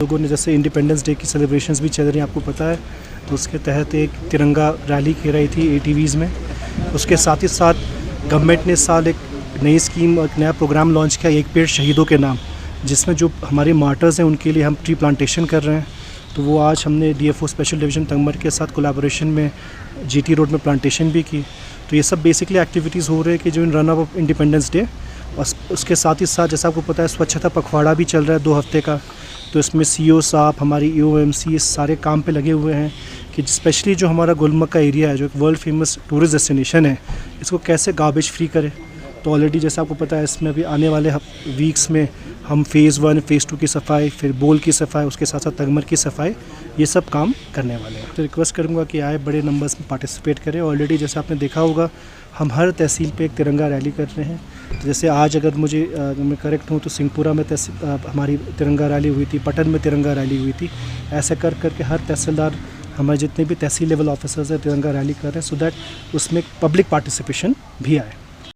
लोगों ने जैसे इंडिपेंडेंस डे की सेलिब्रेशंस भी चल रही हैं, आपको पता है, तो उसके तहत एक तिरंगा रैली की रही थी ATVs में। उसके साथ ही साथ गवर्नमेंट ने इस साल एक नई स्कीम और एक नया प्रोग्राम लॉन्च किया, एक पेड़ शहीदों के नाम, जिसमें जो हमारे मार्टर्स हैं उनके लिए हम ट्री प्लांटेशन कर रहे हैं। तो वो आज हमने DFO स्पेशल डिवीज़न तंगमर के साथ कोलैबोरेशन में GT रोड में प्लांटेशन भी की। तो ये सब बेसिकली एक्टिविटीज़ हो रहे हैं कि जो इन रन अप इंडिपेंडेंस डे, और उसके साथ ही साथ जैसा आपको पता है स्वच्छता पखवाड़ा भी चल रहा है 2 हफ्ते का। तो इसमें CO साहब, हमारी EOMC इस सारे काम पे लगे हुए हैं कि स्पेशली जो हमारा गुलमर्ग का एरिया है, जो एक वर्ल्ड फेमस टूरिस्ट डेस्टिनेशन है, इसको कैसे गार्बेज फ्री करें। तो ऑलरेडी जैसा आपको पता है, इसमें अभी आने वाले वीक्स में हम फ़ेज़ 1 फ़ेज़ 2 की सफाई, फिर बोल की सफाई, उसके साथ साथ तंगमर की सफाई, ये सब काम करने वाले हैं। तो रिक्वेस्ट करूँगा कि आए, बड़े नंबर्स में पार्टिसिपेट करें। ऑलरेडी जैसे आपने देखा होगा, हम हर तहसील पे एक तिरंगा रैली कर रहे हैं। तो जैसे आज अगर मैं करेक्ट हूँ तो सिंहपुरा में हमारी तिरंगा रैली हुई थी, पटन में तिरंगा रैली हुई थी। ऐसे कर करके हर तहसीलदार, हमारे जितने भी तहसील लेवल ऑफिसर्स हैं, तिरंगा रैली कर रहे हैं, सो दैट उसमें पब्लिक पार्टिसिपेशन भी आए।